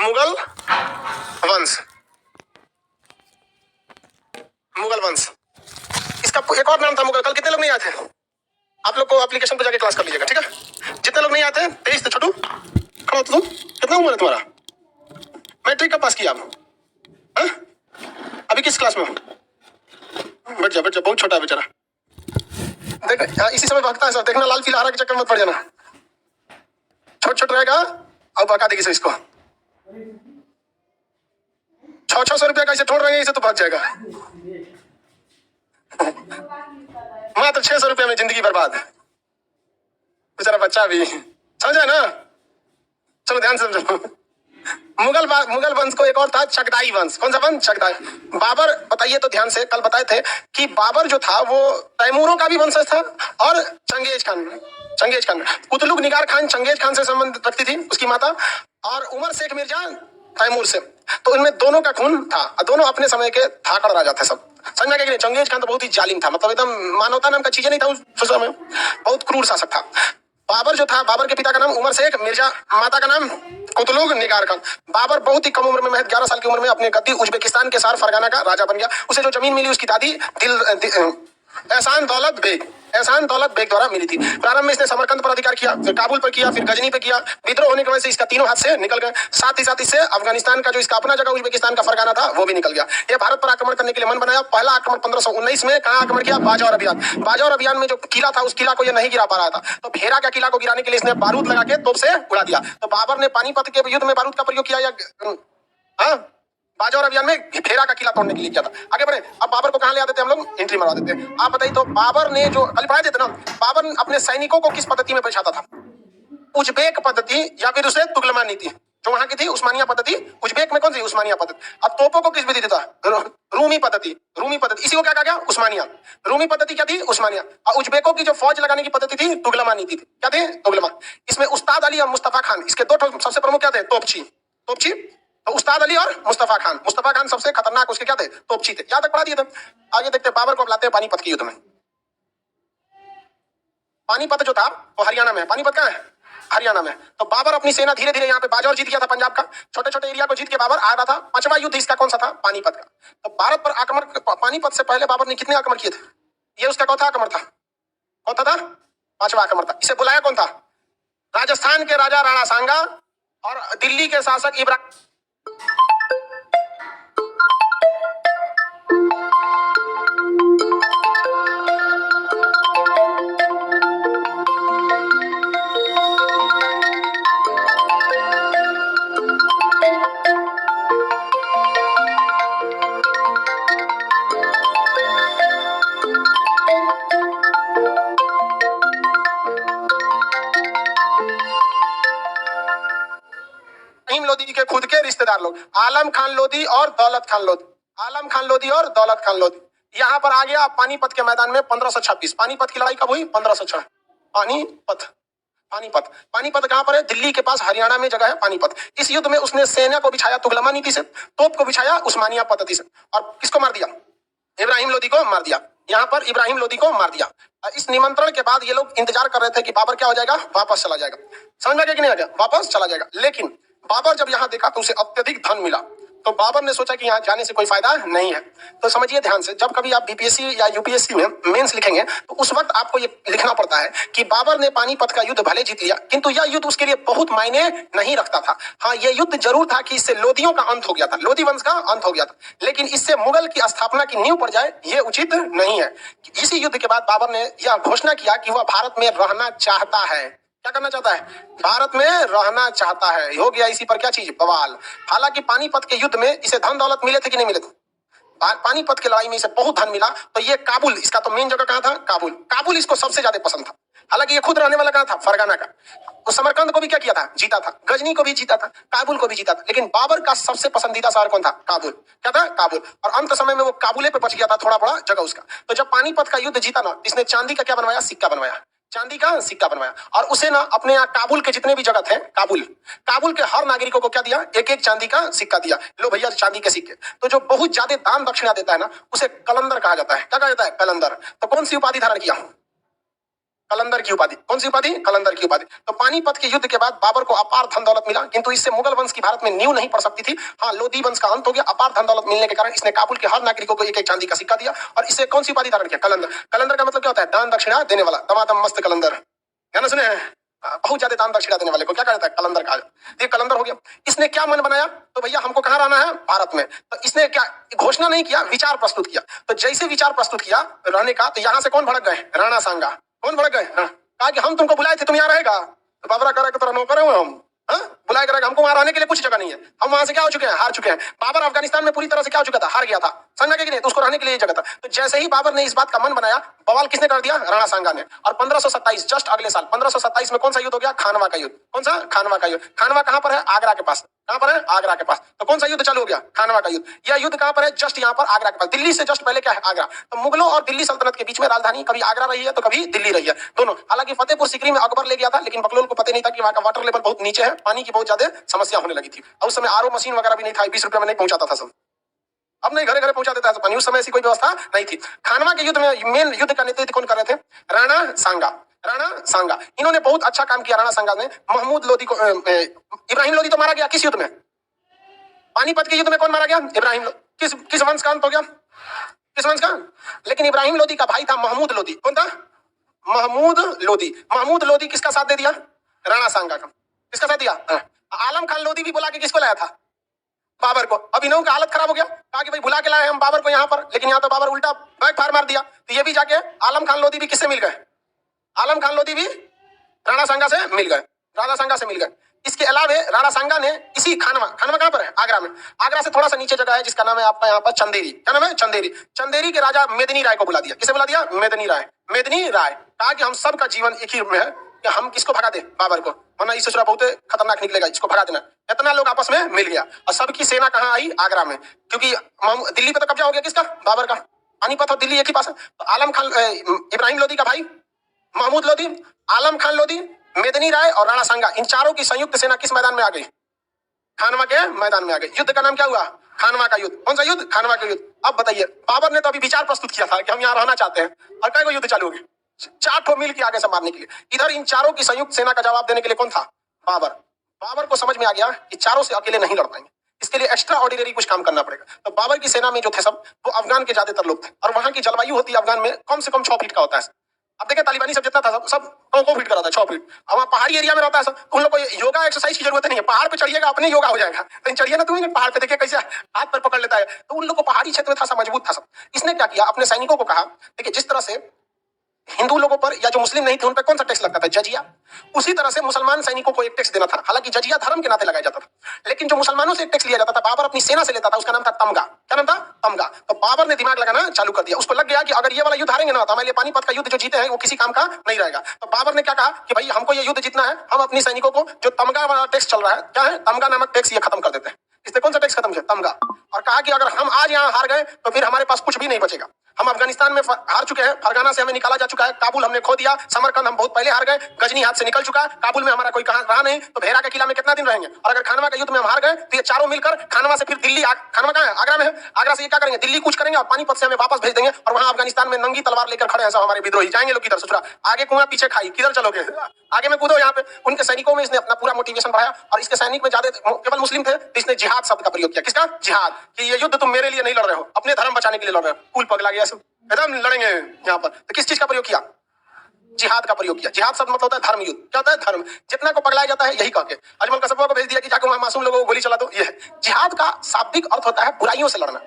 मुगल वंश। मुगल वंश, इसका एक और नाम था मुगल। कल कितने लोग नहीं आए थे? आप लोग को एप्लीकेशन पे जाके क्लास कर लीजिएगा, ठीक है? जितने लोग नहीं आते 23 थे। छोटू खड़ा हो, तुम कितना उम्र है तुम्हारा? मैट्रिक कब पास किया आप? हाँ? अभी किस क्लास में हो? बैठ जा, बहुत छोटा है बेचारा। देख इसी समय भागता है सब, देखना लाल पीला हरा के चक्कर मत पड़ जाना। छोट छोट रहेगा और भगा देगी इसको। 600 रुपया का इसे छोड़ रहे हैं, इसे तो भाग जाएगा। मात्र 600 रुपया में जिंदगी बर्बाद। बेचारा बच्चा भी समझा ना। चलो ध्यान से समझो। मुगल वंश को एक और था चगताई वंश। कौन सा वंश? चगताई। बाबर, बताइए तो ध्यान से, कल बताए थे कि बाबर जो था वो तैमूरों का भी वंशज था और चंगेज खान कुतलुग निगार खान चंगेज खान से संबंध रखती थी उसकी माता, और उमर शेख मिर्जा तैमूर से। तो इनमें दोनों का खून था, दोनों अपने समय के धाकड़ राजा थे सब। समझ में गया? चंगेज खान तो बहुत ही जालिम था, मतलब एकदम मानवता नाम का चीजें नहीं था उस समय, बहुत क्रूर शासक था। बाबर जो था, बाबर के पिता का नाम उमर शेख मिर्जा, माता का नाम कुतलुग निगार खान। बाबर बहुत ही कम उम्र में, महज 11 साल की उम्र में अपने गद्दी उज्बेकिस्तान के शहर फरगाना का राजा बन गया। उसे जो जमीन मिली उसकी दादी एहसान दौलत बेग द्वारा मिली थी। प्रारंभ में इसने समरकंद पर अधिकार किया, फिर काबुल पर किया, फिर गजनी पे किया। विद्रोह होने की वजह से इसका तीनों हाथ से निकल गए। साथ ही साथ इससे अफगानिस्तान का जो इसका अपना जगह उज्बेकिस्तान का फरगाना था वो भी निकल गया। यह भारत पर आक्रमण करने के लिए मन बनाया। पहला आक्रमण 1519 में कहां आक्रमण किया? बाजौर अभियान। बाजौर अभियान में जो किला था उस किला को यह नहीं गिरा पा रहा था, तो भेरा का किला को गिराने के लिए इसने बारूद लगा के तोप से उड़ा दिया। तो बाबर ने पानीपत के युद्ध में बारूद का प्रयोग किया या बाजौर अभियान में भेरा का किला तोड़ने के लिए किया था। आगे बढ़े, अब बाबर को कहां ले आते थे हम लोग? एंट्री मरवा देते। आप बताइए तो बाबर ने जो कल पढ़ाए थे ना, बाबर अपने सैनिकों को किस पद्धति में बैठाता था? उज्बेक पद्धति या फिर उसे तुगलमा नीति, जो वहां की थी उस्मानिया पद्धति। उज्बेक में कौन सी? उस्मानिया पद्धति। अब तोपों को किस विधि देता? रूमी पद्धति। इसी को क्या कहा गया? उस्मानिया। रूमी पद्धति क्या थी? उस्मानिया। और उज्बेकों की जो फौज लगाने की पद्धति थी तुगलमा नीति थी। क्या थी? तुगलमा। इसमें उस्ताद अली और मुस्तफा खान, इसके दो सबसे प्रमुख क्या थे? तोपची। तो उस्ताद अली और मुस्तफा खान सबसे खतरनाक उसके क्या थे? तोपची थे। यहां तक पढ़ा दिए थे। आगे देखते हैं, बाबर को बुलाते हैं पानीपत के युद्ध में। पानीपत जो था वो हरियाणा में। पानीपत कहां है? हरियाणा में। तो बाबर अपनी सेना धीरे धीरे, यहाँ पे बाजौर जीत गया था पंजाब का, छोटे छोटे एरिया को जीत के बाबर आ रहा था। 5वां युद्ध इसका कौन सा था? पानीपत का। तो भारत पर आक्रमण, पानीपत से पहले बाबर ने कितने आक्रमण किए थे? ये उसका कौन सा आक्रमण था? कौन था? 5वां आक्रमण था। इसे बुलाया कौन था? राजस्थान के राजा राणा सांगा और दिल्ली के शासक इब्राहिम। लोधी के खुद के रिश्तेदार लोग, आलम खान लोधी और दौलत खान लोधी। यहाँ पर आ गया पानीपत के मैदान में 1526। पानीपत की लड़ाई कब हुई? 1506। पानीपत कहां पर है? दिल्ली के पास हरियाणा में जगह है पानीपत। इस युद्ध में उसने सेना को बिछाया तुगलमा नीति से, तोप को बिछाया उस्मानिया पद्धति से, और किसको मार दिया? इब्राहिम लोधी को मार दिया। यहाँ पर इब्राहिम लोधी को मार दिया। इस निमंत्रण के बाद ये लोग इंतजार कर रहे थे कि बाबर क्या हो जाएगा? वापस चला जाएगा। समझ में आ गया कि नहीं आ गया? वापस चला जाएगा। लेकिन बाबर जब यहाँ देखा तो उसे अत्यधिक धन मिला, तो बाबर ने सोचा कि यहाँ जाने से कोई फायदा नहीं है। तो समझिए ध्यान से, जब कभी आप बीपीएससी या यूपीएससी में मेंस लिखेंगे तो उस वक्त आपको ये लिखना पड़ता है कि बाबर ने पानीपत का युद्ध भले जीत लिया, किंतु यह युद्ध उसके लिए बहुत मायने नहीं रखता था। हाँ, यह युद्ध जरूर था कि इससे लोधियों का अंत हो गया था, लोधी वंश का अंत हो गया था, लेकिन इससे मुगल की स्थापना की नींव पड़ जाए ये उचित नहीं है। इसी युद्ध के बाद बाबर ने यह घोषणा किया कि वह भारत में रहना चाहता है। क्या करना चाहता है? भारत में रहना चाहता है। हो गया इसी पर क्या चीज? बवाल। हालांकि पानीपत के युद्ध में इसे धन दौलत मिले थे कि नहीं मिले थे? पानीपत की लड़ाई में इसे बहुत धन मिला। तो ये काबुल, इसका तो मेन जगह कहां था? काबुल इसको सबसे ज्यादा पसंद था। हालांकि ये खुद रहने वाला कहां था? फरगाना का। तो समरकंद को भी क्या किया था? जीता था। गजनी को भी जीता था, काबुल को भी जीता था। लेकिन बाबर का सबसे पसंदीदा शहर कौन था? काबुल। क्या था? काबुल। और अंत समय में वो काबुले पे बच गया था, थोड़ा बड़ा जगह उसका। तो जब पानीपत का युद्ध जीता ना, इसने चांदी का क्या बनवाया? सिक्का बनवाया। चांदी का सिक्का बनवाया, और उसे ना अपने यहाँ काबुल के जितने भी जगह थे, काबुल के हर नागरिकों को क्या दिया? एक एक चांदी का सिक्का दिया। लो भैया चांदी के सिक्के। तो जो बहुत ज्यादा दान दक्षिणा देता है ना, उसे कलंदर कहा जाता है। क्या कहा जाता है? कलंदर। तो कौन सी उपाधि धारण किया? कलंदर की उपाधि। कौन सी उपाधि? कलंदर की उपाधि। तो पानीपत के युद्ध के बाद बाबर को अपार धन दौलत मिला, किंतु इससे मुगल वंश की भारत में नींव नहीं पड़ सकती थी। हाँ, लोधी वंश का अंत हो गया। अपार धन दौलत मिलने के कारण इसने काबुल के हर नागरिकों को एक एक चांदी का सिक्का दिया और इससे कौन सी उपाधि धारण किया? कलंदर। कलंदर का मतलब क्या होता है? दान दक्षिणा देने वाला। दमादम मस्त कलंदर, गाना सुने हैं? बहुत ज्यादा दान दक्षिणा देने वाले को क्या कहता है? कलंदर कहा। ये कलंदर हो गया। इसने क्या मन बनाया? तो भैया हमको कहाँ रहना है? भारत में। तो इसने क्या घोषणा नहीं किया, विचार प्रस्तुत किया। तो जैसे विचार प्रस्तुत किया रहने का, तो यहाँ से कौन भड़क गए? राणा सांगा। कौन भड़क गए? कहा कि हम तुमको बुलाए थे, तुम यहाँ रहेगा। तो बाबरा कह रहा है कि नौकर हुए हम, बुलाया करेगा, हमको वहां रहने के लिए कुछ जगह नहीं है। हम वहां से क्या हो चुके हैं? हार चुके हैं। बाबर अफगानिस्तान में पूरी तरह से क्या हो चुका था? हार गया था। समझा कि नहीं? तो उसको रहने के लिए जगह था। तो जैसे ही बाबर ने इस बात का मन बनाया, बवाल किसने कर दिया? राणा सांगा ने। और 1527 जस्ट अगले साल 1527 में कौन सा युद्ध हो गया? खानवा का युद्ध। कौन सा? खानवा का युद्ध। खानवा कहां पर है? आगरा के पास। कहां पर है? आगरा के पास। तो कौन सा युद्ध चालू हो गया? खानवा का युद्ध। यह युद्ध कहां पर है? जस्ट यहाँ पर, आगरा के पास। दिल्ली से जस्ट पहले क्या है? आगरा। तो मुगलों और दिल्ली सल्तनत के बीच में राजधानी कभी आगरा रही है तो कभी दिल्ली रही है, दोनों। हालांकि फतेहपुर सीकरी में अकबर ले गया था, लेकिन बकलोल को पता नहीं था कि वहां का वाटर लेवल बहुत नीचे है, पानी की बहुत ज्यादा समस्या होने लगी थी। और उस समय आरओ मशीन वगैरह भी नहीं था, 20 रुपए में नहीं पहुंचाता था सब। अब नहीं, घरे घरे पहुंचा देता है पानी। उस समय ऐसी कोई व्यवस्था नहीं थी। खानवा के युद्ध में मेन युद्ध का नेतृत्व कौन कर रहे थे? राणा सांगा। राणा सांगा, इन्होंने बहुत अच्छा काम किया। राणा सांगा ने महमूद लोधी को, इब्राहिम लोधी तो मारा गया किस युद्ध में? पानीपत के युद्ध में कौन मारा गया? इब्राहिम। किस वंश का अंत हो गया? किस वंश का? लेकिन इब्राहिम लोधी का भाई था महमूद लोधी। कौन था? महमूद लोधी। महमूद लोधी किसका साथ दे दिया? राणा सांगा का। किसका साथ दिया? आलम खान लोधी भी बुला के किसको लाया था? बाबर को। अब इन्हों का हालत खराब हो गया, कहा कि भाई बुला के लाए हम बाबर को यहाँ पर, लेकिन यहाँ तो बाबर उल्टा बैक फायर मार दिया। तो ये भी जाके आलम खान लोधी भी किससे मिल गए? आलम खान लोधी भी राणा सांगा से मिल गए। राणा सांगा से मिल गए। इसके अलावा राणा सांगा ने इसी खानवा, खानवा कहां पर है? आगरा में। आगरा से थोड़ा सा नीचे जगह है जिसका नाम है आपका यहाँ पर चंदेरी। क्या नाम है? चंदेरी। चंदेरी के राजा मेदिनी राय को बुला दिया। किसे बुला दिया? मेदिनी राय। मेदिनी राय कहा कि हम सबका जीवन एक ही में है कि हम किसको भगा दे? बाबर को, वरना इस ससुरा बहुत खतरनाक निकलेगा, इसको भगा देना। इतना लोग आपस में मिल गया और सबकी सेना कहाँ आई? आगरा में। क्योंकि दिल्ली पे तो कब्जा हो गया किसका? बाबर का। पानीपत और दिल्ली एक ही पास है। तो आलम खान, इब्राहिम लोधी का भाई महमूद लोधी, आलम खान लोधी, मेदिनी राय और राणा सांगा, इन चारों की संयुक्त सेना किस मैदान में आ गई? खानवा के मैदान में आ गई। युद्ध का नाम क्या हुआ? खानवा का युद्ध। कौन सा युद्ध? खानवा का युद्ध। अब बताइए, बाबर ने तो अभी विचार प्रस्तुत किया था कि हम यहाँ रहना चाहते हैं, और कई को युद्ध चालू हो गया, 4 ठो मिल के आगे से मारने के लिए। इधर इन चारों की संयुक्त सेना का जवाब देने के लिए कौन था? बाबर। बाबर को समझ में आ गया कि चारों से अकेले नहीं लड़ पाएंगे, इसके लिए एक्स्ट्रा ऑर्डिनरी कुछ काम करना पड़ेगा। तो बाबर की सेना में जो थे सब, वो अफगान के ज्यादातर लोग थे, और वहां की जलवायु होती है अफगान में कम से कम 6 फीट का होता है। अब देखिए तालिबानी सब जितना था सब को फीट का रहता है, 6 फीट। अब वहाँ पहाड़ी एरिया में रहता है सब, उन लोग को योगा एक्सरसाइज की जरूरत नहीं है। पहाड़ पे चढ़िएगा अपने योगा हो जाएगा। लेकिन चढ़िए ना तुम पहाड़ पे, देखिए कैसे हाथ पर पकड़ लेता है। तो उन लोग को पहाड़ी क्षेत्र में था, मजबूत था सब। इसने क्या किया? अपने सैनिकों को कहा, देखिए जिस तरह से हिंदू लोगों पर या जो मुस्लिम नहीं थे उन पर कौन सा टैक्स लगता था? जजिया। उसी तरह से मुसलमान सैनिकों को एक टैक्स देना था। हालांकि जजिया धर्म के नाते लगाया जाता था, लेकिन जो मुसलमानों से एक टैक्स लिया जाता था, बाबर अपनी सेना से लेता था, उसका नाम था तमगा। क्या नाम था? तमगा। तो बाबर ने दिमाग लगाना चालू कर दिया। उसको लग गया कि अगर ये वाला युद्ध हारेंगे ना, तो हमारे लिए पानीपत का युद्ध जो जीते हैं वो किसी काम का नहीं रहेगा। तो बाबर ने क्या कहा कि भाई हमको ये युद्ध जीतना है, हम अपनी सैनिकों को जो तमगा वाला टैक्स चल रहा है, क्या है? तमगा नामक टैक्स, ये खत्म कर देते हैं। इसने कौन सा टैक्स खत्म किया? तमगा। और कहा कि अगर हम आज यहाँ हार गए तो फिर हमारे पास कुछ भी नहीं बचेगा। हम अफगानिस्तान में हार चुके हैं, फरगाना से हमें निकाला जा चुका है, काबुल हमने खो दिया, समरकंद हम बहुत पहले हार गए, गजनी हाथ से निकल चुका, काबुल में हमारा कोई कहां रहा नहीं, तो भेरा के किला में कितना दिन रहेंगे? और अगर खानवा के युद्ध में हम हार गए तो ये चारों मिलकर खानवा से फिर दिल्ली, खानवा कहां है? आगरा में है। आगरा से ये क्या करेंगे? दिल्ली कूच करेंगे और पानीपत से हमें वापस भेज देंगे, और वहां अफगानिस्तान में नंगी तलवार लेकर खड़े हैं सब हमारे विद्रोही। जाएंगे लोग किधर? ससुरा आगे कुआं पीछे खाई, किधर चलोगे? आगे में कूदो। यहाँ पे उनके सैनिकों में इसने अपना पूरा मोटिवेशन बढ़ाया, और इसके सैनिक में ज्यादा केवल मुस्लिम थे, तो इसने जिहाद शब्द का प्रयोग किया। किसका? जिहाद। कि ये युद्ध तुम मेरे लिए नहीं लड़ रहे हो, अपने धर्म बचाने के लिए लड़ रहे हो। कुल पगला गया सब, एकदम लड़ेंगे यहाँ पर। तो किस चीज का प्रयोग किया? जिहाद का प्रयोग किया। जिहाद शब्द मतलब होता है धर्म युद्ध। क्या होता है? धर्म। जितना को पगलाया जाता है यही कह के अजमल कसबा को भेज दिया कि जाकर वहां मासूम लोगों को गोली चला दो। ये है जिहाद का शाब्दिक अर्थ, होता है बुराइयों से लड़ना।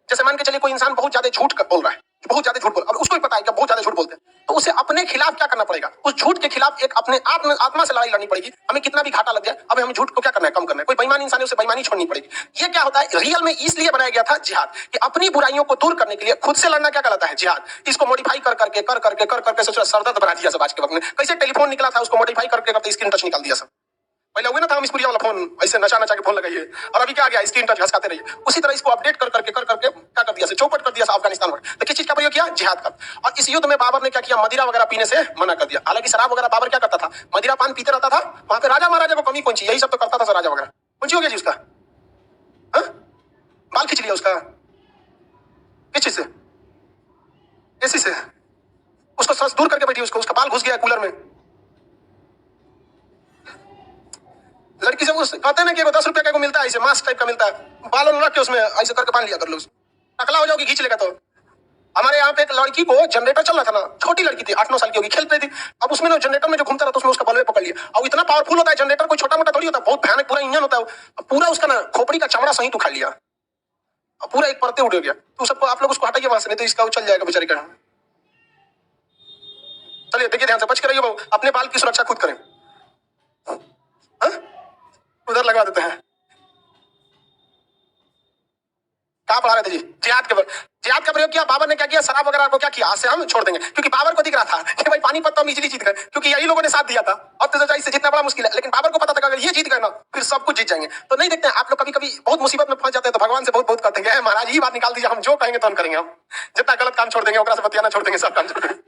जैसे मान के चलिए कोई इंसान बहुत ज्यादा झूठ बोल रहा है, बहुत ज्यादा झूठ बोल, अब उसको भी पता है कि बहुत ज्यादा झूठ बोलते हैं, तो उसे अपने खिलाफ क्या करना पड़ेगा? उस झूठ के खिलाफ एक अपने आत्मा से लड़ाई लड़नी पड़ेगी। हमें कितना भी घाटा लग जाए, अब हमें झूठ को क्या करना है? कम करना है। कोई बेईमान इंसान है, उसे बेईमानी छोड़नी पड़ेगी। ये क्या होता है? रियल में इसलिए बनाया गया था जिहाद, कि अपनी बुराइयों को दूर करने के लिए खुद से लड़ना क्या कहलाता है? जिहाद। इसको मॉडिफाई कर करके सरदर्द बना दिया सब आज के वक्त में। कैसे टेलीफोन निकला था, उसको मॉडिफाई करके स्क्रीन टच निकाल दिया सब। पहले हुए ना था हम स्कूलिया वाला फोन, ऐसे नचा नचा के फोन लगाइए, और अभी क्या आ गया? स्क्रीन टच घसकाते रहिए। उसी तरह इसको अपडेट कर करके क्या कर दिया? चौपट कर दिया अफगानिस्तान में। तो किस चीज का प्रयोग किया? जिहाद का। और इस युद्ध में बाबर ने क्या किया? मदिरा वगैरह पीने से मना कर दिया। हालांकि शराब वगैरह बाबर क्या करता था? मदिरा पान पीते रहता था। वहां पे राजा महाराजा को कमी कौन सी? यही सब तो करता था राजा वगैरह। कौन सी हो गया जी उसका? बाल खींच लिया उसका। किस चीज से? किसी से? उसको सांस दूर करके बैठी, उसको उसका बाल घुस गया कूलर में। लड़की सब कहते हैं ना कि 10 रुपया का मिलता है, ऐसे मास्क टाइप का मिलता है, बालों रख के उसमें ऐसे करके बांध लिया कर लो, टकला हो जाओगी, खींच लेगा। तो हमारे यहाँ पे एक लड़की को जनरेटर चल रहा था ना, छोटी लड़की थी, 8-9 साल की होगी, खेल रही थी। अब उसमें ना जनरेटर में जो घूमता रहता, उसमें उसका बल्ब पकड़ लिया। और इतना पावरफुल होता है जनरेटर, कोई छोटा मोटा थोड़ी होता है, बहुत भयानक पूरा इंजन होता है। पूरा उसका ना खोपड़ी का चमड़ा सही उखाड़ लिया, पूरा एक परते उड़ गया। तो सबको आप लोग उसको हटाइए वहां से, नहीं तो इसका चल जाएगा बेचारे का। चलिए देखिए ध्यान से, बच के रहिए बाबू, अपने बाल की सुरक्षा खुद करें। उधर लगा देते हैं। कहाँ पढ़ा रहे थे जी? जिहाद का प्रयोग किया। बाबर ने क्या किया? शराब वगैरह को क्या किया? आज से हम छोड़ देंगे, क्योंकि बाबर को दिख रहा था कि भाई पानीपत तो हम इजीली जीत गए, क्योंकि यही लोगों ने साथ दिया था। अब तो सोचा इससे जितना बड़ा मुश्किल है, लेकिन बाबर को पता था कि अगर ये जीत गए ना, फिर सब कुछ जीत जाएंगे। तो नहीं देखते हैं आप लोग, कभी कभी बहुत मुसीबत में फंस जाते हैं तो भगवान से बहुत बहुत कहते हैं, महाराज ये बात निकाल दीजिए, हम जो कहेंगे तो हम करेंगे, हम जितना गलत काम छोड़ देंगे, ओकरा से बतियाना छोड़ देंगे, सब काम छोड़ देंगे।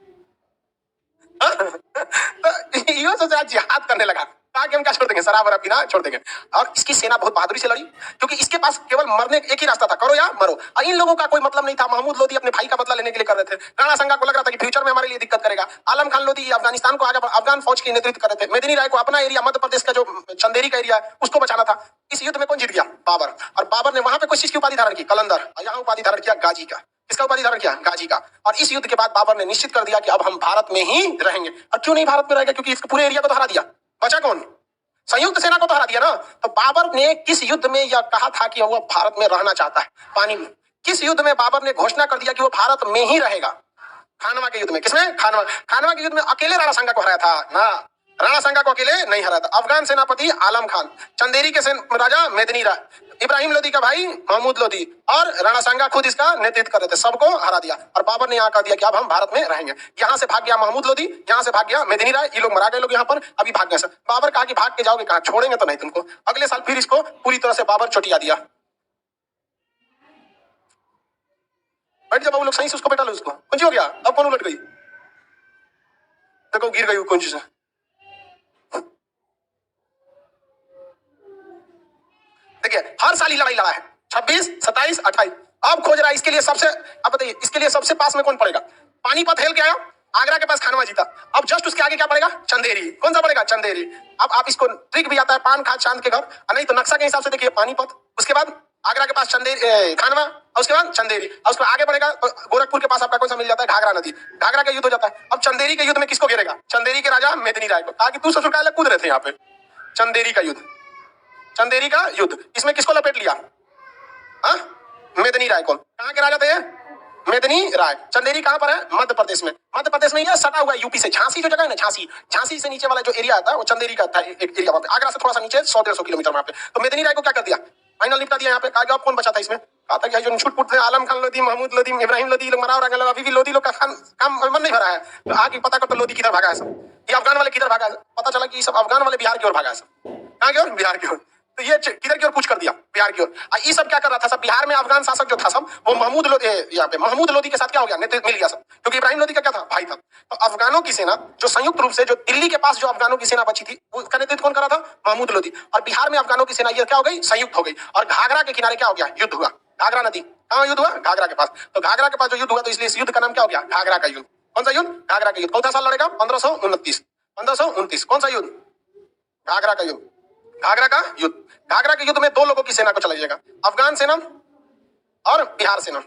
तो ये सोचा जिहाद करने लगा, ताकि हम क्या छोड़ देंगे? शराब वराब पीना छोड़ देंगे। और इसकी सेना बहुत बहादुरी से लड़ी, क्योंकि इसके पास केवल मरने एक ही रास्ता था, करो या मरो। और इन लोगों का कोई मतलब नहीं था। महमूद लोदी अपने भाई का बदला लेने के लिए कर रहे थे। राणा संगा को लग रहा था कि फ्यूचर में हमारे लिए दिक्कत करेगा। आलम खान लोदी अफगानिस्तान को आगे अफगान फौज के नेतृत्व कर रहे थे। मेदिनी राय को अपना एरिया, मध्य प्रदेश का जो चंदेरी का एरिया उसको बचाना था। इस युद्ध में कौन जीत गया? बाबर। और बाबर ने वहां पे कोई चीज की उपाधि धारण की? कलंदर। और यहाँ उपाधि धारण किया गाजी का। किसका उपाधि धारण किया? गाजी का। और इस युद्ध के बाद बाबर ने निश्चित कर दिया कि अब हम भारत में ही रहेंगे। और क्यों नहीं भारत में रहेगा? क्योंकि इसके पूरे एरिया को तो हरा दिया, बचा कौन? संयुक्त सेना को तो हरा दिया ना। तो बाबर ने किस युद्ध में यह कहा था कि वो भारत में रहना चाहता है? पानी में। किस युद्ध में बाबर ने घोषणा कर दिया कि वो भारत में ही रहेगा? खानवा के युद्ध में। किसमें? खानवा के युद्ध में अकेले राणा सांगा को हराया था ना, राणा सांगा को अकेले नहीं हराया था। अफगान सेनापति आलम खान, चंदेरी के राजा मेदिनी राय, इब्राहिम लोदी का भाई महमूद लोदी और राणा सांगा खुद इसका नेतृत्व कर रहे थे, सबको हरा दिया। और बाबर ने यहाँ कह दिया कि अब हम भारत में रहेंगे। यहाँ से भाग गया महमूद लोदी, यहाँ से भाग गया मेदिनी राय, ये लोग मरा गए लोग यहाँ पर, अभी भाग गए। बाबर कहा कि भाग के जाओगे कहाँ? छोड़ेंगे तो नहीं तुमको। अगले साल फिर इसको पूरी तरह से बाबर चोटिया दिया। बैठ जा बाबू लोग, सही से उसको बैठा लो। उसको कुंजी हो गया, अब कौन उलट गई? देखो गिर गई कुंजी से। देखिए हर साल ही लड़ाई लड़ा है, 26, 27, 28। अब खोज रहा है इसके लिए सबसे, अब बताइए इसके लिए सबसे पास में कौन पड़ेगा? पानीपत हेल के आया, आगरा के पास खानवा जीता। अब जस्ट उसके आगे क्या पड़ेगा? चंदेरी। कौन सा पड़ेगा? चंदेरी। अब आप इसको ट्रिक भी आता है, पान खा चांद के घर, नहीं तो नक्शा के हिसाब से देखिए, पानीपत, उसके बाद आगरा के पास चंदेरी, खानवा, और उसके बाद चंदेरी, और उसको आगे बढ़ेगा तो गोरखपुर के पास आपका कौन सा मिल जाता है? घाघरा नदी। घाघरा का युद्ध हो जाता है। अब चंदेरी के युद्ध में किसको घेरेगा? चंदेरी के राजा मेदिनी राय को। कहा कि तू ससुर का कूद रहे थे यहाँ पे। चंदेरी का युद्ध, चंदेरी का युद्ध, इसमें किसको लपेट लिया? मेदिनी राय को। कहां के राजा थे? मेदिनी राय। चंदेरी कहां पर है? मध्य प्रदेश में। मध्य प्रदेश में ये सटा हुआ है यूपी से। झांसी जो जगह है ना, झांसी से नीचे वाला जो एरिया आता है वो चंदेरी का था, एक एरिया वहां पे। आगरा से थोड़ा सा नीचे 100-150 किलोमीटर वहां पे। तो मेदिनी राय को क्या कर दिया? फाइनल निपटा दिया यहाँ पे। कहा कौन बचा था इसमें? कहा था कि जो छूट पुट थे, आलम खान लोदी, महमूद लोदी, इब्राहिम लोदी लोग मरा रहा, अभी भी लोदी लोग का काम मन नहीं भरा है। तो आगे पता कर तो लोदी किधर भागा है सब, ये अफगान वाले किधर भागा है। पता चला कि सब अफगान वाले बिहार की ओर भागा है सब। कहाँ की ओर? बिहार की ओर। तो ये किधर की ओर कूच कर दिया? बिहार की ओर। ये सब क्या कर रहा था? सब बिहार में अफगान शासक जो था सब, वो महमूद लोदी, यहाँ पे महमूद लोदी के साथ क्या हो गया? नेतृत्व मिल गया सब, क्योंकि इब्राहिम लोदी का क्या था? भाई था। तो अफगानों की सेना जो संयुक्त रूप से, जो दिल्ली के पास जो अफगानों की सेना बची थी, उसका नेतृत्व कौन कर रहा था? महमूद लोदी। और बिहार में अफगानों की सेना ये क्या हो गई? संयुक्त हो गई। और घाघरा के किनारे क्या हो गया? युद्ध हुआ। घाघरा नदी कहाँ युद्ध हुआ? घाघरा के पास। तो घाघरा के पास जो युद्ध हुआ, तो इसलिए इस युद्ध का नाम क्या हो गया? घाघरा का युद्ध। कौन सा युद्ध? घाघरा का युद्ध। कौन सा साल लड़ेगा? 1529। कौन सा युद्ध? घाघरा का युद्ध। घाघरा का युद्ध। घाघरा के युद्ध में दो लोगों की सेना को चला जाएगा, अफगान सेना और बिहार सेना।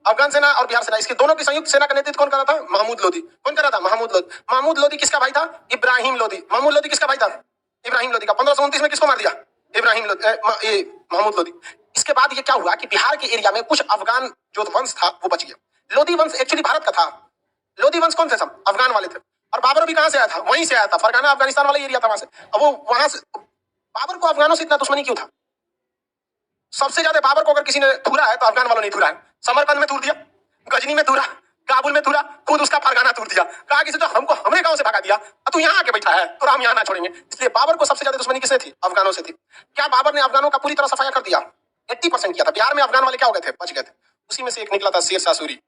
अफगान सेना और बिहार सेना, इसके दोनों की संयुक्त सेना का नेतृत्व कौन कर रहा था? महमूद लोदी। कौन कर रहा था? महमूद लोदी। महमूद लोदी किसका भाई था? इब्राहिम लोदी। महमूद लोदी किसका भाई था? इब्राहिम लोदी का। 1529 में किसको मार दिया? इब्राहिम लोदी, महमूद लोदी। इसके बाद ये क्या हुआ कि बिहार के एरिया में कुछ अफगान जो वंश था वो बच गया। लोदी वंश एक्चुअली भारत का था। लोदी वंश कौन थे? सब अफगान वाले थे। और बाबर भी कहां से आया था? वहीं से आया था, फरगाना अफगानिस्तान वाला एरिया था वहां से। अब वो वहां से, बाबर को अफगानों से इतना दुश्मनी क्यों था? सबसे ज्यादा बाबर को अगर किसी ने थूरा है तो अफगान वालों ने थूरा है। समरकंद में थूर दिया, गजनी में थूरा, काबुल में थूरा, खुद उसका फरगाना तोड़ दिया। कहा कि तो हमको हमरे गांव से भगा दिया, तू यहाँ आके बैठा है तो हम यहाँ ना छोड़ेंगे। इसलिए बाबर को सबसे ज्यादा दुश्मनी किससे थी? अफगानों से थी। क्या बाबर ने अफगानों का पूरी तरह सफाया कर दिया? 80% किया था। बिहार में अफगान वाले क्या हो गए थे? बच गए थे। उसी में से एक निकला था शेर शाह सूरी।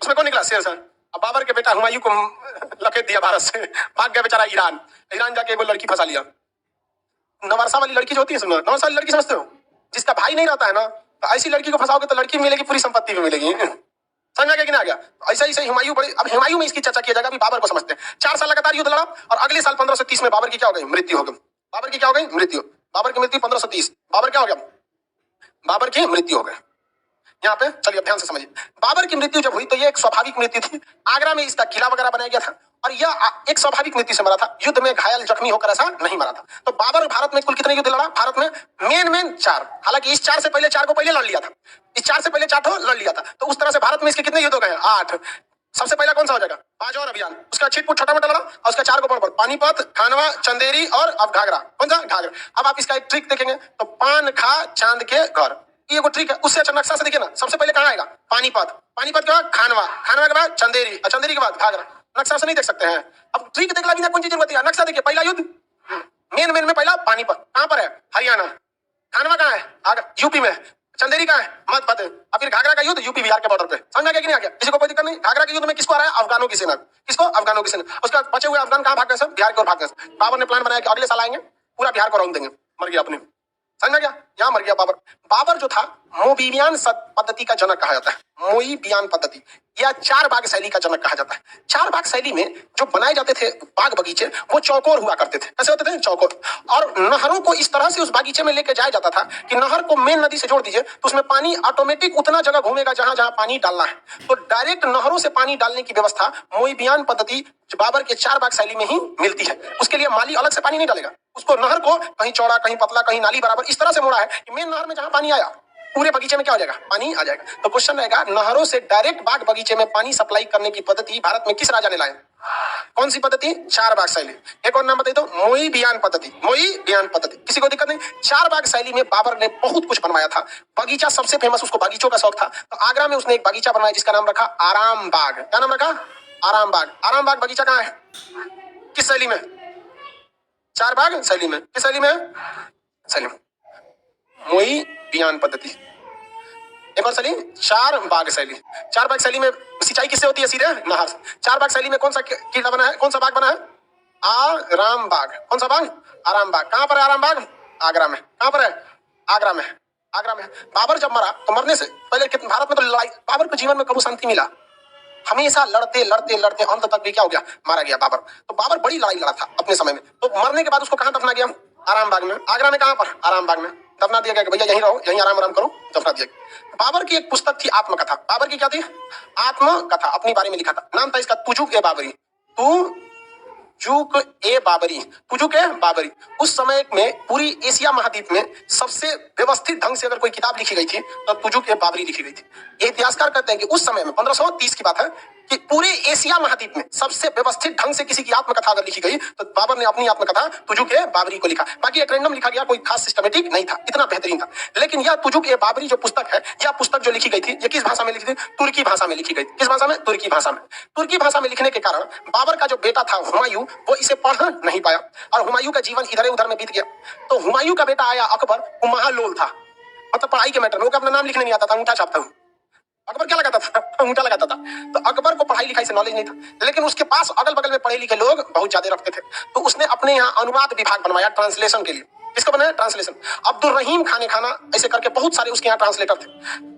उसमें कौन निकला? शेर शाह। अब बाबर के बेटा हुमायूं को लखेट दिया भारत से, भाग गया बेचारा ईरान। ईरान जाके एगो लड़की फंसा लिया, नवर्सा वाली लड़की जो होती है, सुनो, नवर्सा वाली लड़की समझते हो, जिसका भाई नहीं रहता है ना, तो ऐसी लड़की को फंसाओगे तो लड़की मिलेगी, पूरी संपत्ति भी मिलेगी। समझ में आ गया कि नहीं आ गया? ऐसे ही से हुमायूं बड़े, अब हुमायूं में इसकी चर्चा किया जाएगा, अभी बाबर को समझते हैं। 4 साल लगातार युद्ध लड़ा और अगले साल 1530 में बाबर की क्या हो गई? मृत्यु हो गई। बाबर की क्या हो गई? मृत्यु। बाबर की मृत्यु 1530। बाबर क्या हो गया? बाबर की मृत्यु हो गई। यहाँ पे चलिए ध्यान से समझिए। बाबर की मृत्यु जब हुई तो ये एक स्वाभाविक मृत्यु थी। आगरा में इसका किला वगैरह बनाया गया था और यह एक स्वाभाविक मृत्यु से मरा था, युद्ध में घायल जख्मी होकर ऐसा नहीं मरा था। तो बाबर भारत में कुल कितने युद्ध लड़ा? भारत में मेन 4, हालांकि इस 4 से पहले 4 को पहले लड़ लिया था, इस 4 से पहले 4 को लड़ लिया था। तो उस तरह से भारत में इसके कितने युद्ध हो गए? 8। सबसे पहला कौन सा हो जाएगा? बाजौर अभियान। उसका छिटपुट छोटा मोटा लड़ा और उसका 4 को बड़ बड़, पानीपत, खानवा, चंदेरी और अब घाघरा। कौन सा? घाघरा। अब आप इसका एक ट्रिक देखेंगे तो पान खा चांद के घर, ये वो ट्रिक है। उससे अच्छा नक्शा से देखिए ना, सबसे पहले कहाँ आएगा? पानीपत, पानीपत के बाद खानवा, खानवा के बाद चंदेरी और चंदेरी के बाद घाघरा। नक्शा से नहीं देख सकते हैं। अब ट्रिक देखला बिना कौन चीज जरूरत है? नक्शा देखिए। पहला युद्ध मेन में पहला पानीपत कहाँ पर है? हरियाणा। खानवा कहाँ है? आगरा यूपी में। चंदेरी कहाँ है? मध्य प्रदेश। और फिर घाघरा का युद्ध यूपी बिहार के बॉर्डर पे। समझ में आ गया कि नहीं आ गया? किसी को कोई दिक्कत नहीं। घाघरा के युद्ध में किसको आ रहा है? अफगानों की सेना। किसको? अफगानों की सेना। उसका बचे हुए अफगान कहाँ भाग गए? सब बिहार की ओर भाग गए। बाबर ने प्लान बनाया कि अगले साल आएंगे, पूरा बिहार को राउंड देंगे। मर गया अपने। समझ में गया? यहाँ मर गया बाबर। बाबर जो था मोबियान पद्धति का जनक कहा जाता है। मोइबियान पद्धति या 4 बाग शैली का जनक कहा जाता है। 4 बाग शैली में जो बनाए जाते थे बाग बगीचे, वो चौकोर हुआ करते थे। कैसे होते थे? चौकोर। और नहरों को इस तरह से उस बागीचे में लेके जाया जाता था कि नहर को मेन नदी से जोड़ दीजिए तो उसमें पानी ऑटोमेटिक उतना जगह घूमेगा जहां जहां पानी डालना है। तो डायरेक्ट नहरों से पानी डालने की व्यवस्था मोइबियान पद्धति बाबर के 4 बाग शैली में ही मिलती है। उसके लिए माली अलग से पानी नहीं डालेगा। उसको नहर को कहीं चौड़ा कहीं पतला कहीं नाली बराबर इस तरह से मोड़ा है कि मेन नहर में जहां पानी आया पूरे बगीचे में क्या हो जाएगा? पानी आ जाएगा। तो क्वेश्चन रहेगा, नहरों से डायरेक्ट बाग बगीचे में पानी सप्लाई करने की पद्धति भारत में किस राजा ने लाया? कौन सी पद्धति? 4 बाग शैली। एक और नाम बताइए तो? मोइबियान पद्धति। मोइबियान पद्धति। किसी को दिक्कत नहीं? 4 बाग शैली में बाबर ने बहुत कुछ बनवाया था। बगीचा सबसे फेमस, उसको बागीचों का शौक था। तो आगरा में उसने एक बगीचा बनवाया जिसका नाम रखा आराम बाग। क्या नाम रखा? आराम बाग। आराम बाग बगीचा कहाँ है? किस शैली में? 4 बाग शैली में। किस शैली में? शैली में मोइबियान पद्धति। एक और शैली 4 बाग शैली। 4 बाग शैली में सिंचाई किससे होती है? सीधे नहर से। 4 बाग शैली में कौन सा किला बना है? कौन सा बाग बना है? आराम बाग। कौन सा बाग? आराम बाग। कहां पर है आराम बाग? आगरा में। कहां पर है? आगरा में। आगरा में। बाबर जब मरा तो मरने से पहले भारत में तो लड़ाई, बाबर को जीवन में कभी शांति मिला? हमेशा लड़ते लड़ते लड़ते अंत तक भी क्या हो गया? मारा गया बाबर। तो बाबर बड़ी लड़ाई लड़ा था अपने समय में। तो मरने के बाद उसको कहां दफना गया? आराम बाग में। आगरा में कहां पर? आराम बाग में दफना दिया गया कि भैया यहीं रहो, यहीं आराम आराम करो, दफना दिया गया। बाबर की एक पुस्तक थी आत्मकथा। बाबर की क्या थी? आत्मकथा। अपनी बारे में लिखा था। नाम था इसका तुजुक ए बाबरी। तुजुक ए बाबरी। तुजुक ए बाबरी। उस समय में पूरी एशिया महाद्वीप में सबसे व्यवस्थित ढंग से अगर कोई किताब लिखी गई थी तो तुजुक ए बाबरी लिखी गई थी। ये इतिहासकार कहते हैं कि उस समय में 1530 की बात है कि पूरे एशिया महाद्वीप में सबसे व्यवस्थित ढंग से किसी की आत्मकथा अगर लिखी गई तो बाबर ने अपनी आत्मकथा तुजुक ए बाबरी को लिखा। बाकी एक रैंडम लिखा गया, कोई खास सिस्टमेटिक नहीं था, इतना बेहतरीन था। लेकिन यह तुजुक ए बाबरी जो पुस्तक है, यह पुस्तक जो लिखी गई थी, ये किस भाषा में लिखी थी? तुर्की भाषा में लिखी गई। किस भाषा में? तुर्की भाषा में। तुर्की भाषा में लिखने के कारण बाबर का जो बेटा था हुमायूं, वो इसे पढ़ नहीं पाया और हुमायूं का जीवन इधर उधर में बीत गया। तो हुमायूं का बेटा आया अकबर, वो महालोल था, मतलब पढ़ाई के मैटर में अपना नाम लिखने नहीं आता था, अंगूठा छापता हूँ। अकबर क्या लगाता था? अंगूठा लगाता था। तो अकबर को पढ़ाई लिखाई से नॉलेज नहीं था, लेकिन उसके पास अगल बगल में पढ़े लिखे लोग बहुत ज्यादा रखते थे। तो उसने अपने यहाँ अनुवाद विभाग बनवाया ट्रांसलेशन के लिए। किसको बनाया? ट्रांसलेशन। अब्दुल रहीम खाने खाना ऐसे करके बहुत सारे उसके यहाँ ट्रांसलेटर थे।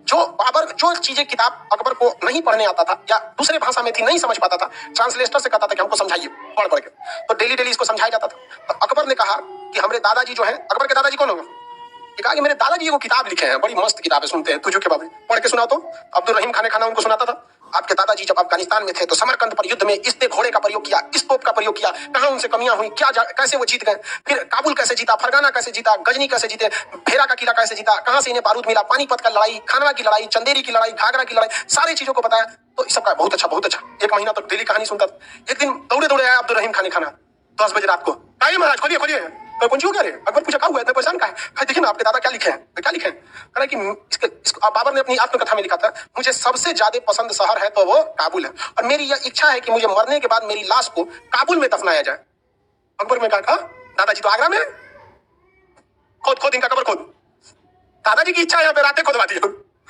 जो बाबर जो चीजें किताब अकबर को नहीं पढ़ने आता था या दूसरे भाषा में थी नहीं समझ पाता था, ट्रांसलेटर से कहता था कि हमको समझाइए पढ़ पढ़ के। तो डेली डेली इसको समझाया जाता था। तो अकबर ने कहा कि हमारे दादाजी जो है, अकबर के दादाजी कौन होंगे? कहा कि मेरे दादाजी वो किताब लिखे हैं, बड़ी मस्त किताब है, सुनते हैं तुझे के बाबू, पढ़ के सुनाओ तो। अब्दुल रहीम खाने खाना उनको सुनाता था। आपके दादाजी जब अफगानिस्तान में थे तो समरकंद पर युद्ध में इसने घोड़े का प्रयोग किया, इस तोप का प्रयोग किया, कहां उनसे कमियां हुई, कैसे वो जीत गए, फिर काबुल कैसे जीता, फरगाना कैसे जीता, गजनी कैसे जीते, भेरा का किला कैसे जीता, कहां से इन्हें बारूद मिला, पानीपत का लड़ाई, खानवा की लड़ाई, चंदेरी की लड़ाई, घाघरा की लड़ाई, सारी चीजों को बताया। तो इस सबका बहुत अच्छा बहुत अच्छा। 1 महीना तो डेली कहानी सुनता था। एक दिन दौड़े दौड़े आया अब्दुल रहीम खाने खाना 10 बजे रात को। आइए महाराज, खोलिए खोलिए। कौन क्यों कह रहे? अकबर पूछा क्या हुआ, इतने परेशान का है? देखिए ना आपके दादा क्या लिखे हैं। क्या लिखे हैं? कहा कि इसको बाबर ने अपनी आत्मकथा में लिखा था, मुझे सबसे ज्यादा पसंद शहर है तो वो काबुल है और मेरी यह इच्छा है कि मुझे मरने के बाद मेरी लाश को काबुल में दफनाया जाए। अकबर में कहा दादाजी तो आगरा में, खोद इनका कब्र खोद। दादाजी की इच्छा है यहाँ पे रातें खोदवा दी,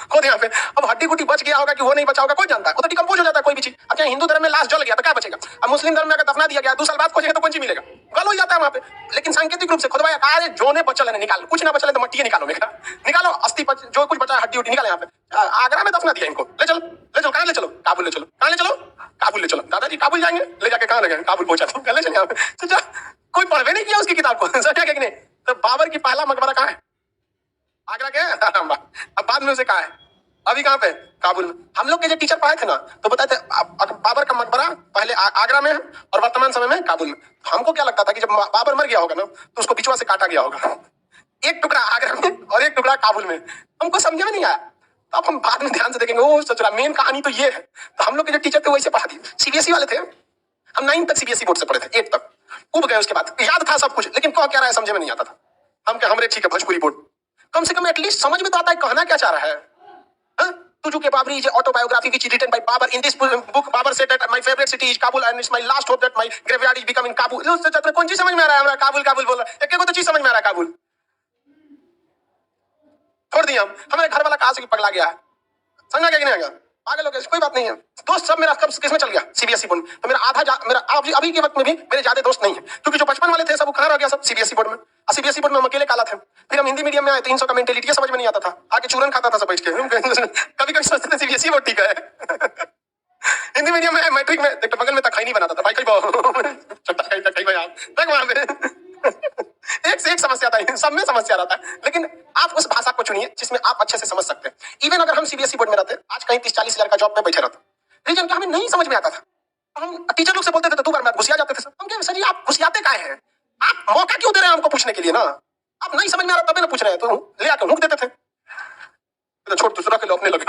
खोद यहाँ पे। अब हड्डी गुड्डी बच गया होगा कि वो नहीं बचा होगा, कोई जानता है? वो तो डिकम्पोज हो जाता है कोई भी चीज। अब हिंदू धर्म में लाश जल गया तो क्या बचेगा? अब मुस्लिम धर्म में अगर दफना दिया गया 2 साल बाद खोजेंगे तो कौन चीज मिलेगा? गल हो जाता है वहां पे। लेकिन सांकेतिक रूप से खुदवाया कहा जो ने बचल है निकाल, कुछ ना बचल है तो मट्टी निकालो, मेरा निकालो अस्थि जो कुछ बचा हड्डी उड्डी निकाले यहाँ पे। आगरा में दफना दिया इनको, ले चलो ले चलो, कहाँ ले चलो, काबुल ले चलो, कहाँ ले चलो, काबुल ले चलो। दादाजी काबुल जाएंगे, ले जाके कहाँ लगे, काबुल पहुंचा दो, ले चलो यहाँ पे। तो कोई पढ़वे नहीं किया उसकी किताब को, समझा क्या कि नहीं। तो बाबर की पहला मकबरा कहाँ है, आगरा के। अब बाद में उसे कहा है अभी कहाँ पे, काबुल में। हम लोग के जो टीचर पढ़ाए थे ना तो बताते बाबर का मकबरा पहले आगरा में है और वर्तमान समय में काबुल में। हमको क्या लगता था कि जब बाबर मर गया होगा ना तो उसको बिचवा से काटा गया होगा, एक टुकड़ा आगरा में और एक टुकड़ा काबुल में। हमको समझ में नहीं आया, तो अब हम बाद में ध्यान से देखेंगे, ओ सोच रहा मेन कहानी तो ये है। तो हम लोग के जो टीचर थे वैसे पढ़ा दिए, सीबीएसई वाले थे, हम 9 तक सीबीएसई बोर्ड से पढ़े थे, 8 तक उब गए। उसके बाद याद था सब कुछ, लेकिन कह क्या रहा है समझ में नहीं आता था। हम क्या हमरे ठीक है भोजपुरी बोर्ड, कम से कम एटलीस्ट समझ में तो आता है कहना क्या चाह रहा है। तुझू के Babri is autobiography which is written by Babar. In this book, Babar said that my favorite city is Kabul and it's my last hope that my graveyard is becoming Kabul. कौन चीज समझ में आ रहा है हमारा, काबुल काबुल बोल रहा है, एक तो चीज समझ में आ रहा है काबुल। छोड़ दिया हम, हमारे घर वाला कहा से पगला गया है, समझा क्या कि नहीं आ गया, पागल हो गया, कोई बात नहीं है। दोस्त सब मेरा कब किसमें चल गया, सीबीएसई बोर्ड में। तो मेरा मेरा अभी के वक्त में भी मेरे ज्यादा दोस्त नहीं है, क्योंकि जो बचपन वाले थे सब कहाँ रह गया, सब सीबीएसई बोर्ड में। सीबीएसई बोर्ड में हम अकेले काला थे। फिर हम हिंदी मीडियम में आए, 300 का मेंटेलिटी समझ में नहीं आता था, आके चूरन खाता था सब बैठ के। कभी कभी सोचते थे सीबीएसई बोर्ड ठीक है। हिंदी मीडियम में मैट्रिक में देखो बगल में तक नहीं बनाता था भाई, एक से एक समस्या था, सब में समस्या रहता है। लेकिन आप उस भाषा को चुनिए जिसमें आप अच्छे से समझ सकते हैं। इवन अगर हम सीबीएसई बोर्ड में रहते, आज कहीं 30-40 हजार का जॉब पे बैठे रहते, रीजन क्या हमें नहीं समझ में आता था। हम टीचर लोग से बोलते थे तो 2 बार घुसिया जाते थे। हम क्या सर जी आप घुसियाते काहे हैं, आप मौका क्यों दे रहे हैं हमको पूछने के लिए ना, आप नहीं समझ में आ रहा तभी ना पूछ रहे हैं, तो ले आके हुक देते थे। तो छोड़ दूसरा के लो अपने लगे,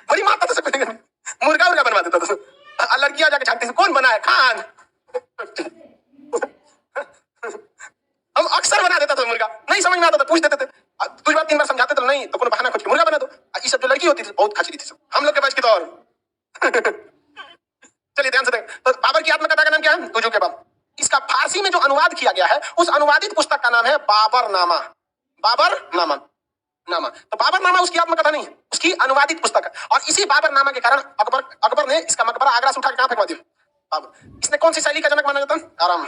बड़ी मारता था, मुर्गा उर्गा बनवा देता था। लड़कियां जाके छानती थी कौन बना है, खान। हम अक्सर बना देता था मुर्गा, नहीं समझ में आता था पूछ देते थे, 2 बार 3 बार समझाते थे नहीं तो कोनो बहाना खोज के मुर्गा बना दो। ये सब जो लड़की होती थी बहुत खचरी थी सब, हम लोग के बैच की तो और। चलिए ध्यान से देखें, तो बाबर की आत्मकथा का नाम क्या है, तुझू के बाप। इसका फारसी में जो अनुवाद किया गया है उस अनुवादित पुस्तक का नाम है बाबरनामा। बाबरनामा नामा, तो बाबरनामा उसकी आत्मकथा नहीं है, उसकी अनुवादित पुस्तक है। और इसी बाबरनामा के कारण अकबर ने इसका मकबरा आगरा से उठा के कहां फेंकवा दिया, बाबर। इसने कौन सी शैली का जनक माना जाता है, आराम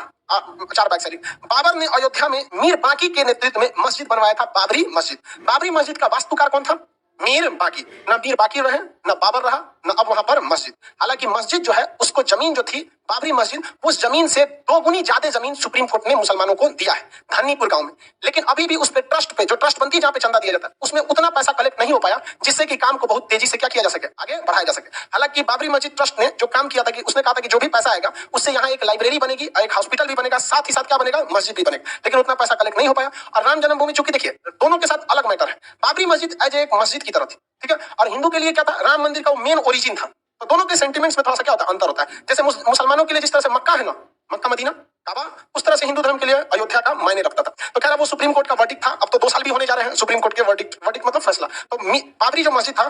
4 बाग शैली। बाबर ने अयोध्या में मीर बाकी के नेतृत्व में मस्जिद बनवाया था, बाबरी मस्जिद। बाबरी मस्जिद का वास्तुकार कौन था, मीर बाकी। ना मीर बाकी रहे ना बाबर रहा ना अब वहां पर मस्जिद। हालांकि मस्जिद जो है उसको जमीन जो थी बाबरी मस्जिद, उस जमीन से 2 गुनी ज्यादा जमीन सुप्रीम कोर्ट ने मुसलमानों को दिया है धन्नीपुर गांव में। लेकिन अभी भी उस पे ट्रस्ट पे, जो ट्रस्ट बनती है जहां पे चंदा दिया जाता है, उसमें उतना पैसा कलेक्ट नहीं हो पाया जिससे कि काम को बहुत तेजी से क्या किया जा सके, आगे बढ़ाया जा सके। हालांकि बाबरी मस्जिद ट्रस्ट ने जो काम किया था कि उसने कहा था कि जो भी पैसा आएगा उससे यहाँ एक लाइब्रेरी बनेगी, एक हॉस्पिटल भी बनेगा, साथ ही साथ क्या बनेगा, मस्जिद भी बनेगा। लेकिन उतना पैसा कलेक्ट नहीं हो पाया। और राम जन्मभूमि चूंकि देखिए दोनों के साथ अलग मैटर है, बाबरी मस्जिद एज एक मस्जिद की तरह थी, ठीक है, और हिंदू के लिए क्या था, राम मंदिर का मेन ओरिजिन था। तो दोनों के सेंटिमेंट्स में थोड़ा सा क्या होता है, अंतर होता है। जैसे मुसलमानों के लिए जिस तरह से मक्का है ना, मक्का मदीना काबा, उस तरह से हिंदू धर्म के लिए अयोध्या का मायने रखता था। तो खैर वो सुप्रीम कोर्ट का वर्डिक्ट था, अब तो 2 साल भी होने जा रहे हैं सुप्रीम कोर्ट के वर्डिक्ट मतलब फैसला। तो बाबरी जो मस्जिद था,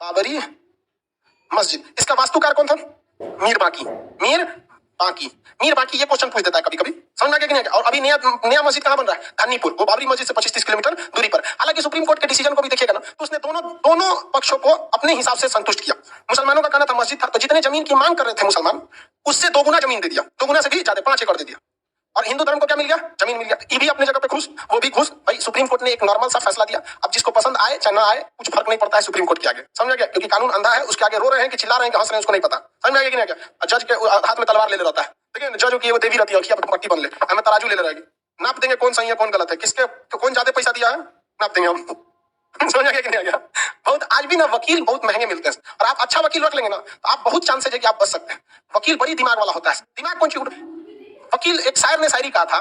बाबरी मस्जिद, इसका वास्तुकार कौन था, मीर बाकी। मीर बाकी ये क्वेश्चन पूछ देता है कभी कभी, समझ में आ गया कि नहीं? और अभी नया मस्जिद कहां बन रहा है, धन्नीपुर, वो बाबरी मस्जिद से 25-30 किलोमीटर दूरी पर। हालांकि सुप्रीम कोर्ट के डिसीजन को भी देखिएगा ना तो उसने दोनों पक्षों को अपने हिसाब से संतुष्ट किया। मुसलमानों का कहना था मस्जिद था, तो जितने जमीन की मांग कर रहे थे मुसलमान उससे 2 गुना जमीन दे दिया, 2 गुना से भी ज्यादा 5 एकड़ दे दिया। और हिंदू धर्म को क्या मिल गया, जमीन मिल गया। ये भी अपने जगह पे खुश, वो भी खुश। भाई सुप्रीम कोर्ट ने एक नॉर्मल सा फैसला दिया, अब जिसको पसंद आए चाहे ना आए कुछ फर्क नहीं पड़ता है सुप्रीम कोर्ट के आगे, समझ गया? क्योंकि कानून अंधा है, उसके आगे रो रहे हैं कि चिल्ला रहे हैं कि हंस रहे हैं, उसको नहीं पता, समझ में आ गया कि नहीं आ गया? जज के हाथ में तलवार ले रहता है, ठीक है, जज की वो देवी रहती है, अखिया पे पट्टी बन ले, हमें तराजू ले रहेगी, नाप देंगे कौन सही है कौन गलत है, किसके कौन ज्यादा पैसा दिया है नाप देंगे हम। समझ आ गया कि नहीं आ गया? बहुत आज भी ना वकील बहुत महंगे मिलते हैं, और आप अच्छा वकील रख लेंगे ना तो आप बहुत चांसेस है कि आप बच सकते हैं। वकील बड़ी दिमाग वाला होता है, दिमाग कौन चीज। वकील, एक शायर ने शायरी कहा था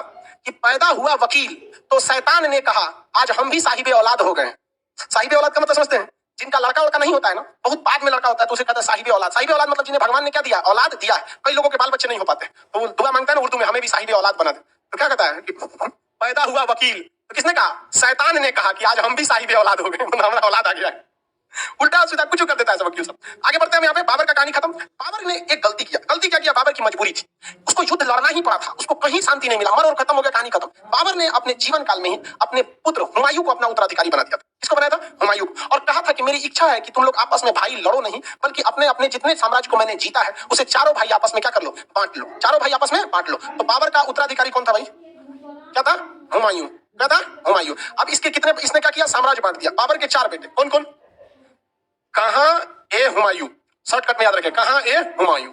कि पैदा हुआ वकील तो शैतान ने कहा आज हम भी साहिबे औलाद हो गए। साहिबे औलाद का मतलब समझते हैं, जिनका लड़का वड़का नहीं होता है ना, बहुत बाद में लड़का होता है तो उसे कहता है साहिबे औलाद। साहिबे औलाद मतलब जिन्हें भगवान ने क्या दिया, औलाद दिया है। कई लोगों के बाल बच्चे नहीं हो पाते तो वो दुआ मांगता है ना उर्दू में, हमें भी साहिबे औलाद बना दे। तो क्या कहता है कि पैदा हुआ वकील, तो किसने कहा, शैतान ने कहा कि आज हम भी साहिबे औलाद हो गए, हमारा औलाद आ गया है। उल्टा सीधा कुछ कर देता है सब वकील सब। आगे बढ़ते हैं, यहाँ पे बाबर का कहानी खत्म। बाबर ने एक गलती किया। गलती क्या किया, बाबर की मजबूरी थी, उसको युद्ध लड़ना ही पड़ा था, उसको कहीं शांति नहीं मिला, मर और खत्म हो गया, कहानी खत्म। बाबर ने अपने जीवन काल में ही अपने पुत्र हुमायूं को अपना उत्तराधिकारी बना दिया था। किसको बनाया था, हुमायूं, और कहा था कि मेरी इच्छा है कि तुम लोग आपस में भाई लड़ो नहीं, बल्कि अपने अपने जितने साम्राज्य को मैंने जीता है उसे चारों भाई आपस में क्या कर लो, बांट लो। चारों भाई आपस में बांट लो। तो बाबर का उत्तराधिकारी कौन था भाई? क्या था? हुमायूं। क्या था? हुमायूं। अब इसके कितने, इसने क्या किया? साम्राज्य बांट दिया। बाबर के 4 बेटे कौन कौन? कहां ए हुमायूं, शॉर्टकट में याद रखें, कहां ए हुमायूं।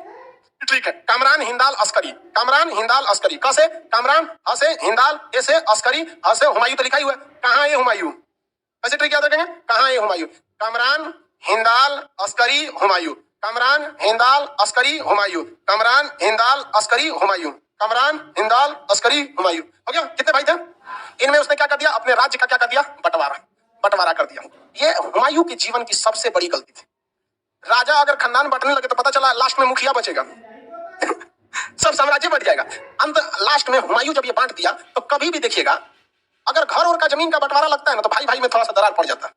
ठीक है। कामरान हिंदाल अस्करी, कामरान हिंदाल अस्करी, कैसे? कामरान हसे हिंदाल ऐसे अस्करी हसे हुमायूं तो लिखा ही हुआ है। कहां ए हुमायूं, कैसे ट्रिक याद रखेंगे? कहां ए हुमायूं, कामरान हिंदाल अस्करी हुमायूं, कामरान हिंदाल अस्करी हुमायूं, कामरान हिंदाल अस्करी हुमायूं, कामरान हिंदाल अस्करी हुमायूं। हो गया? कितने भाई थे? इनमें उसने क्या कर दिया? अपने राज्य का क्या कर दिया? बंटवारा, बंटवारा कर दिया। ये हुमायूं के जीवन की सबसे बड़ी गलती थी। राजा अगर खानदान बांटने लगे तो पता चला लास्ट में मुखिया बचेगा सब साम्राज्य बढ़ जाएगा। अंत लास्ट में हुमायूं जब ये बांट दिया तो कभी भी देखिएगा अगर घर और का जमीन का बंटवारा लगता है ना तो भाई भाई में थोड़ा सा दरार पड़ जाता है।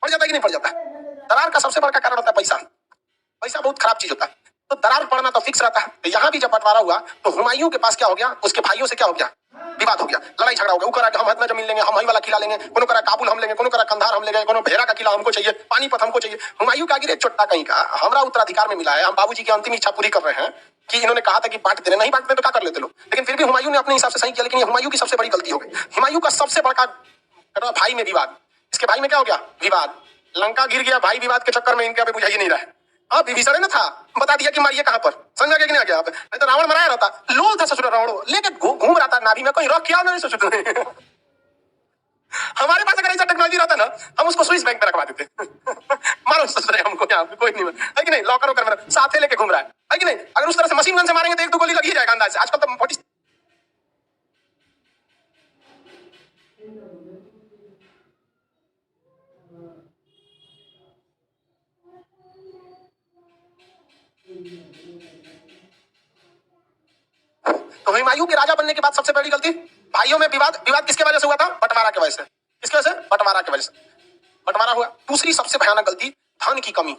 पड़ जाता है कि नहीं पड़ जाता? दरार का सबसे बड़ा कारण होता है पैसा। पैसा बहुत खराब चीज होता है, तो दरार पड़ना तो फिक्स रहता है। तो यहाँ भी जब बंटवारा हुआ तो हुमायूं के पास क्या हो गया? उसके भाइयों से क्या हो गया? विवाद हो गया, लड़ाई झगड़ा हो गया। वो करा कि हम इतना जमीन लेंगे, हम वही वाला किला लेंगे, कोनो करा काबुल हम लेंगे, कोनो करा कंधार हम लेंगे, कोनो भेरा का किला हमको चाहिए, पानीपत हमको चाहिए। हुमायूं का गिरे चोट्टा कहीं का, हमरा उत्तराधिकार में मिला है, हम बाबूजी की अंतिम इच्छा पूरी कर रहे हैं कि इन्होंने कहा था कि बांट देने, नहीं बांटते तो क्या कर लेते लोग। लेकिन फिर भी हुमायूं ने अपने हिसाब से सही किया। लेकिन ये हुमायूं की सबसे बड़ी गलती हो गई। हुमायूं का सबसे बड़ा भाई में विवाद, इसके भाई में क्या हो गया? विवाद। लंका गिर गया भाई विवाद के चक्कर में, इनके अभी बुझाइए नहीं रहा है। हाँ, विभीषण है ना था, बता दिया कि मारिए कहां पर, समझ गया कि नहीं आ गया? नहीं तो रावण मराया रहता, लोल था ससुर रावण, लेके घूम रहा था नाभि में, कोई रॉक किया नहीं ससुर ने हमारे पास अगर ऐसा टेक्नोलॉजी रहता ना हम उसको स्विस बैंक में रखवा देते मारो ससुर हमको, यहाँ पे कोई नहीं है कि नहीं, लॉकर वॉकर में साथे लेके घूम रहा है कि नहीं? अगर उस तरह से मशीन गन से मारेंगे तो 1-2 गोली लग ही जाएगा अंदाज से। आजकल तो 40 तो हुमायूं के राजा बनने के बाद सबसे बड़ी गलती, भाइयों में विवाद। विवाद किसके वजह से हुआ था? बंटवारा की वजह से। किसकी वजह से? बंटवारा की वजह से बंटवारा हुआ। दूसरी सबसे भयानक गलती, धन की कमी।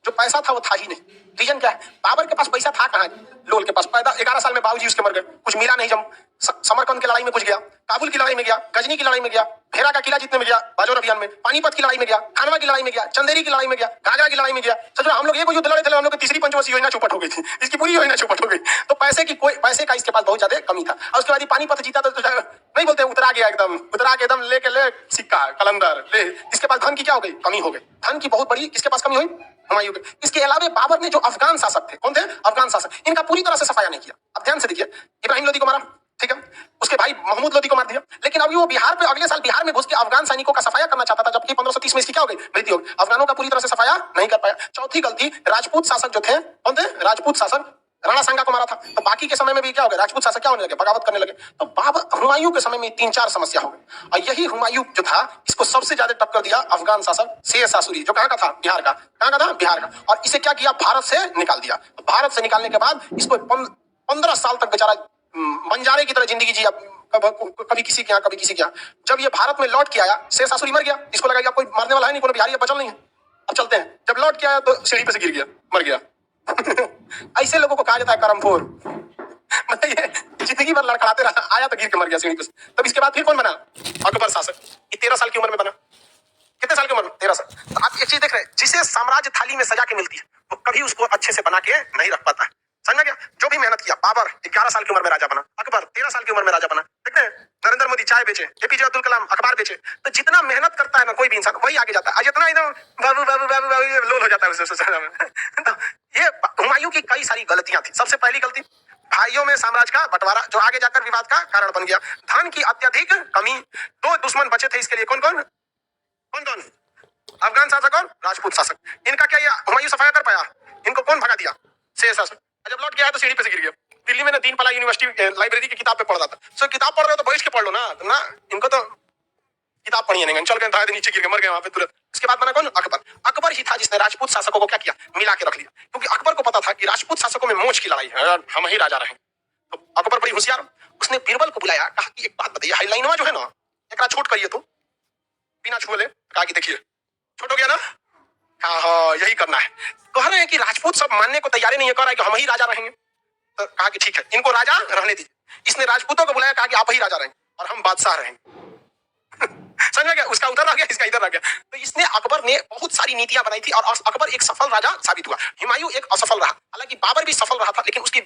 जो पैसा था वो था ही नहीं। रीजन क्या है? बाबर के पास पैसा था कहाँ? लोल के पास। पैदा 11 साल में बाबूजी उसके मर गए, कुछ मिला नहीं। जब समरकंद की लड़ाई में कुछ गया, काबुल की लड़ाई में गया, गजनी की लड़ाई में गया, भेरा का किला जीतने में गया बाजोर अभियान में, पानीपत की लड़ाई में गया, खानवा की लड़ाई में गया, चंदेरी की लड़ाई में गया, घाघरा की लड़ाई में गया। सोचो हम लोग एक युद्ध लड़े थे, हम लोग की तीसरी पंचवर्षीय योजना चौपट हो गई थी, इसकी पूरी योजना चौपट हो गई। तो पैसे का इसके पास बहुत ज्यादा कमी था। और उसके बाद पानीपत जीता तो नहीं बोलते उतरा गया, एकदम उतरा के एकदम लेके ले सिक्का कलंदर ले। इसके पास धन की क्या हो गई? कमी हो गई। धन की बहुत बड़ी किसके पास कमी हुई? हुमायूं के। इसके अलावा बाबर ने जो अफगान शासक थे, कौन थे? अफगान शासक, इनका पूरी तरह से सफाया नहीं किया। अब ध्यान से देखिए, इब्राहिम लोदी को मारा, ठीक है, उसके भाई महमूद लोदी को मार दिया, लेकिन अभी वो बिहार पे अगले साल बिहार में घुस के अफगान सैनिकों का सफाया करना चाहता था, जबकि 1530 में इसकी क्या हो गई? मृत्यु हो गई। अफगानों का पूरी तरह से सफाया नहीं कर पाया। चौथी गलती, राजपूत शासक जो थे, कौन थे? राजपूत शासक राणा सांगा को मारा था। तो बाकी के समय में भी क्या हो गया? राजपूत शासक क्या होने लगे? बगावत करने लगे। तो बाबर हुमायूं के समय में 3-4 समस्या हो गई। और यही हुमायूं जो था, इसको सबसे ज्यादा टक्कर दिया अफगान शासक शेर शाह, जो कहाँ का था? बिहार का। कहाँ का था? बिहार का। और इसे क्या किया? भारत से निकाल दिया। तो भारत से निकालने के बाद इसको 15 साल तक बेचारा बंजारे की तरह जिंदगी जी, कभी किसी के यहाँ कभी किसी के यहाँ। जब ये भारत में लौट के आया, शेर शाह मर गया। इसको लगा कि कोई मारने वाला है नहीं, कोई बिहारी बचल नहीं है, अब चलते हैं। जब लौट के आया तो सीढ़ी पे से गिर गया, मर गया ऐसे लोगों को कहा जाता है करमखोर। मतलब ये जिंदगी भर लड़खड़ाते रहा, आया तो गिर के मर गया सीढ़ी पे से। तब इसके बाद फिर कौन बना? अकबर शासक। ये 13 साल की उम्र में बना। कितने साल की उम्र में? 13 साल। तो आप एक चीज देख रहे हैं, जिसे साम्राज्य थाली में सजा के मिलती है वो कभी उसको अच्छे से बना के नहीं रख पाता है। समझ गया? जो भी मेहनत किया, बाबर 11 साल की उम्र में राजा बना, अकबर 13 साल की उम्र में राजा बना, देखते हैं नरेंद्र मोदी चाय बेचे, एपीजे अब्दुल कलाम अखबार बेचे। तो जितना मेहनत करता है ना कोई भी इंसान, वही आगे जाता है। जितना एकदम बाबू बाबू बाबू बाबू लोल हो जाता है उससे। तो ये हुमायूं की कई सारी गलतियां थी। सबसे पहली गलती, भाइयों में साम्राज्य का बंटवारा, जो आगे जाकर विवाद का कारण बन गया। धन की अत्यधिक कमी। 2 दुश्मन बचे थे इसके लिए, कौन कौन? कौन कौन? अफगान शासक और राजपूत शासक। इनका क्या ये हुमायूं सफाया कर पाया? इनको कौन भगा दिया? शेर शाह। जब लौट गया तो सीढ़ी पे से गिर गया। दिल्ली में ना दीनपाला यूनिवर्सिटी लाइब्रेरी की किताब पे पढ़ रहा था। सो किताब पढ़ रहे हो तो बैठ के पढ़ लो ना इनको तो किताब पढ़ी नहीं, चल गए नीचे गिर के मर गए वहां पे तुरंत। इसके बाद बना कौन? अकबर। अकबर ही था जिसने राजपूत शासकों को क्या किया? मिला के रख लिया, क्योंकि अकबर को पता था कि राजपूत शासकों में मोच की लड़ाई है, हम ही राजा रहेंगे। तो अकबर बड़ी होशियार, उसने बीरबल को बुलाया, कहा कि एक बात बताइए, हाईलाइनवा जो है ना, एक छोट करिए तो बिना छुए ले। कहा कि देखिए छोट हो गया ना, हाँ यही करना है। कह रहे हैं कि राजपूत सब मानने को तैयारी नहीं है, कह रहा है कि हम ही राजा रहेंगे। तो कहा कि ठीक है, इनको राजा रहने दीजिए। इसने राजपूतों को बुलाया, कहा कि आप ही राजा रहेंगे और हम बादशाह रहेंगे। समझ में गया? उसका उधर रह गया, इसका इधर रह गया। तो इसने अकबर ने बहुत सारी नीतियां बनाई थी और अकबर एक सफल राजा साबित हुआ। हुमायूं एक असफल रहा। हालांकि बाबर भी सफल रहा था, लेकिन उसकी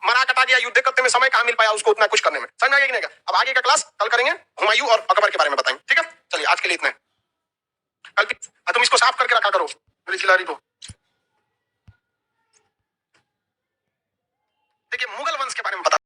मरा कटा गया, युद्ध करते में समय कहां मिल पाया उसको उतना कुछ करने में। समझ में आ गया कि नहीं? अब आगे का क्लास कल करेंगे, हुमायूं और अकबर के बारे में बताएंगे। ठीक है, चलिए आज के लिए इतना है। कल तुम इसको साफ करके रखा करो मेरी खिलाड़ी को। देखिए मुगल वंश के बारे में बता